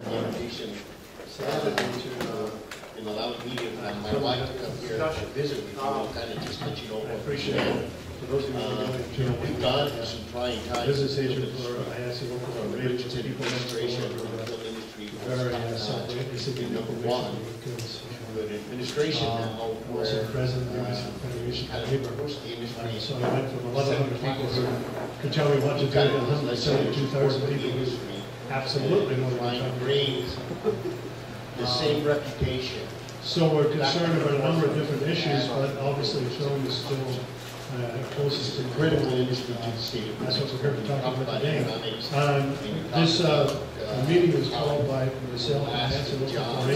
invitation and allowing me and my wife to come here and visit with you and kind of just let you know what we're doing. We've gone through some trying times. Business agent for the Richardson administration and the film industry. Number one, the administration now where kind of approached the industry. So I went from 1,100 people who could tell me what to do to 172,000 people who absolutely know what I'm bring the same reputation. So we're concerned about a number of different issues, but obviously film is still closest to critical industry to the state. That's what we're here to talk about today. This meeting was called by myself and Nancy Local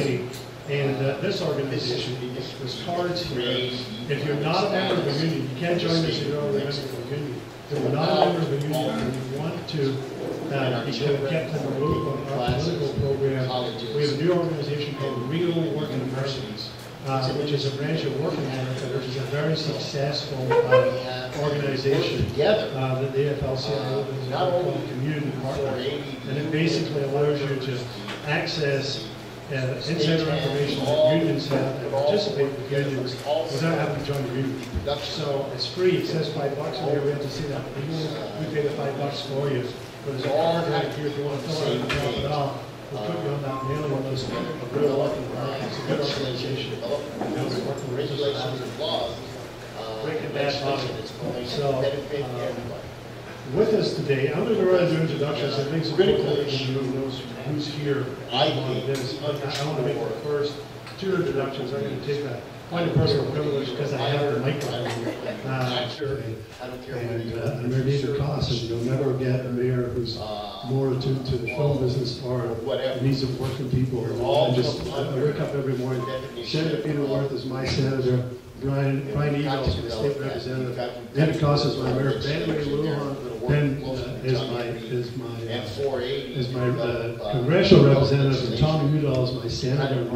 and this organization, this card's here. If you're not a member of a union, you can't join us if you're already a member of a union. If you're not a member of a union and you want to be kept in the loop on our political program, we have a new organization called Real Working Americans, which is a branch of Working America, which is a very successful organization that the AFL-CIO is called Community Partner. And it basically allows you to access insider information that unions have and participate with unions without having to join the union. So it's free. It says $5 on there. We have to see that. We pay the $5 for you. But there's a card right here if you want to fill it out and drop it off. We'll put you on that mailing list of Real Working America. It's a good organization. Working regulations and laws. Breaking that bottom. So with us today, I'm going to go around and do introductions. I think it's important that everyone knows who's here. I want to make the first two introductions. I'm going to take a point of personal privilege because I have the microphone today. And there needs a cost, and you'll never get a mayor who's more attuned to the film business or the needs of working people. I wake up every morning. Senator Peter Worth is my senator. Brian Eagles is the state representative. David Costa is my mayor. Ben is my congressional representative, and Tommy Udall is my senator. I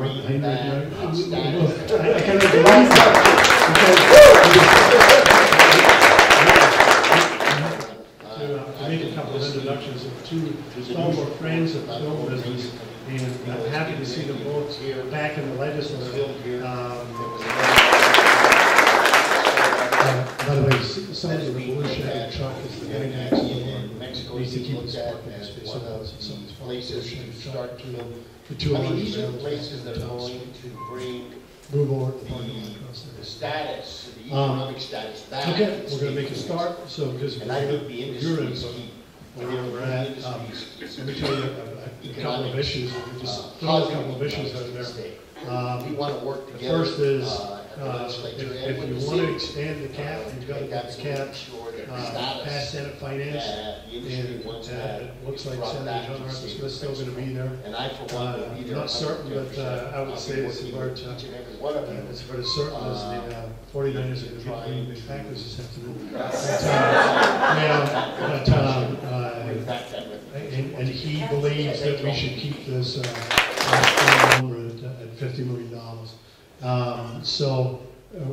can't believe that. To make a couple of introductions of two former friends of the film business, and I'm happy to see them both back in the legislature. By the way, some of the blue shaded truck is the getting accident. Mexico needs to keep its parking space. Some places to start to the 200. These are places that are going to bring move over the parking lot across there. The status, the economic status back. Okay, we're going to make a start. So because and I think the industry is key. Where we're at, let me tell you a couple of issues. Just throw a couple of issues out there. We want to work together. The first is if you want to expand the cap, you've got to get the cap past Senate Finance, and it looks like Senator John Arthur Smith's still going to be there. I'm not certain, but I would say it's about as certain as the 49ers are going to be playing the Packers this afternoon. And he believes that we should keep this number at $50 million. So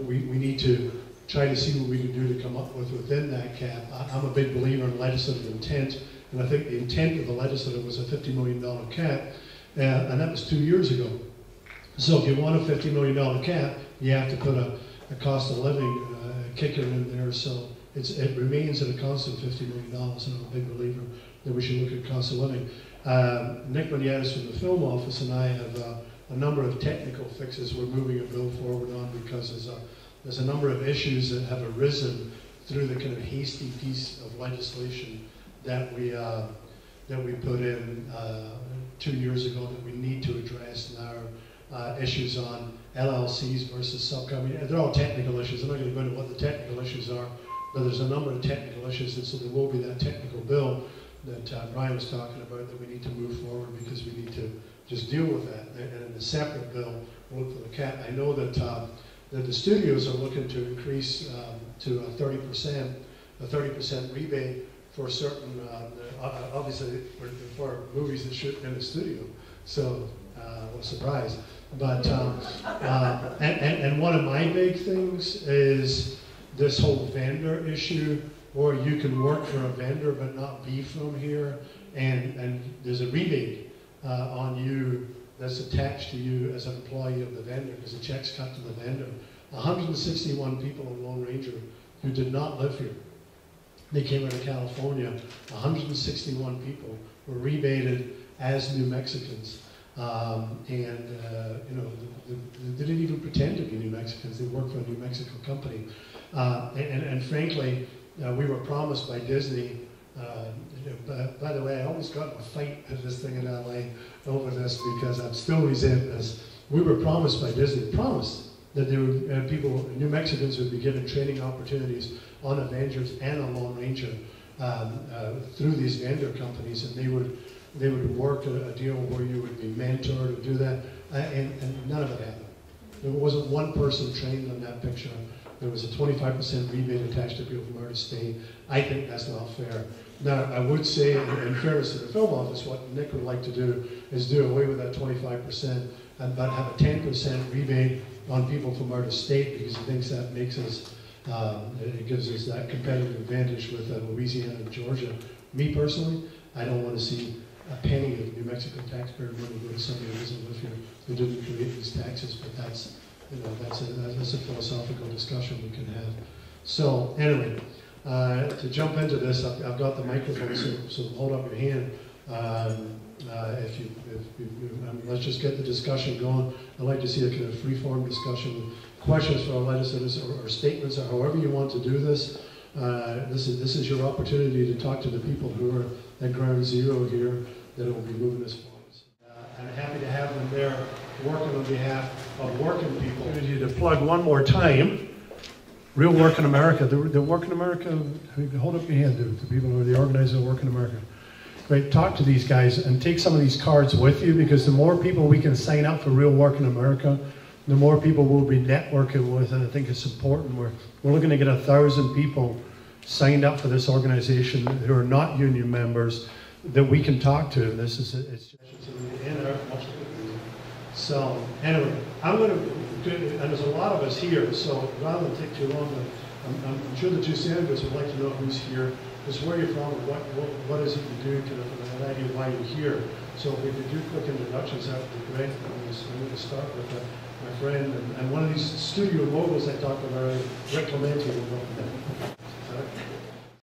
we need to try to see what we can do to come up with within that cap. I'm a big believer in legislative intent, and I think the intent of the legislature was a $50 million cap, and that was 2 years ago. So if you want a $50 million cap, you have to put a cost of living kicker in there, so it remains at a constant $50 million, and I'm a big believer that we should look at cost of living. Nick Maniatis from the film office and I have a number of technical fixes we're moving a bill forward on because there's a number of issues that have arisen through the kind of hasty piece of legislation that we put in 2 years ago that we need to address now. Issues on LLCs versus subcompany. They're all technical issues. I'm not going to go into what the technical issues are, but there's a number of technical issues, and so there will be that technical bill that Brian was talking about that we need to move forward because we need to just deal with that. And in a separate bill, we'll look for the cap. I know that the studios are looking to increase to a 30% rebate for certain, obviously for movies that shoot in the studio. So, what a surprise. But, and one of my big things is this whole vendor issue, or you can work for a vendor but not be from here, and there's a rebate on you that's attached to you as an employee of the vendor, because the check's cut to the vendor. 161 people on Lone Ranger who did not live here. They came out of California. 161 people were rebated as New Mexicans. You know, they didn't even pretend to be New Mexicans. They worked for a New Mexico company. And frankly, we were promised by Disney. By the way, I almost got in a fight at this thing in LA over this because I'm still resent this. We were promised by Disney, that there would, people, New Mexicans would be given training opportunities on Avengers and on Lone Ranger through these vendor companies, and they would work a deal where you would be mentored to do that, and none of it happened. There wasn't one person trained on that picture. There was a 25% rebate attached to people from out of state. I think that's not fair. Now, I would say, in fairness to the film office, what Nick would like to do is do away with that 25% but have a 10% rebate on people from out of state, because he thinks that makes us, it gives us that competitive advantage with Louisiana and Georgia. Me personally, I don't want to see a penny of New Mexico taxpayer money go to somebody who doesn't live here, who didn't create these taxes, but that's, you know, that's a philosophical discussion we can have. So anyway, to jump into this, I've got the microphone, so hold up your hand. Let's just get the discussion going. I'd like to see a kind of free-form discussion, questions for our legislators or statements, or however you want to do this. This is your opportunity to talk to the people who are at ground zero here that will be moving this forward. I'm happy to have them there working on behalf of working people. To plug one more time, Real Work in America. The Work in America, hold up your hand, the people who are the organizers of Work in America. Right, talk to these guys and take some of these cards with you, because the more people we can sign up for Real Work in America, the more people we'll be networking with, and I think it's important. We're looking to get 1,000 people signed up for this organization who are not union members that we can talk to. And this is it's so anyway, I'm going to, and there's a lot of us here, so rather than take too long, I'm sure the two senators would like to know who's here, just where you're from, what is it you do, kind of an idea why you're here. So if we could do quick introductions, that would be great. I'm going to start with my friend and one of these studio moguls I talked about, Rick Clemente.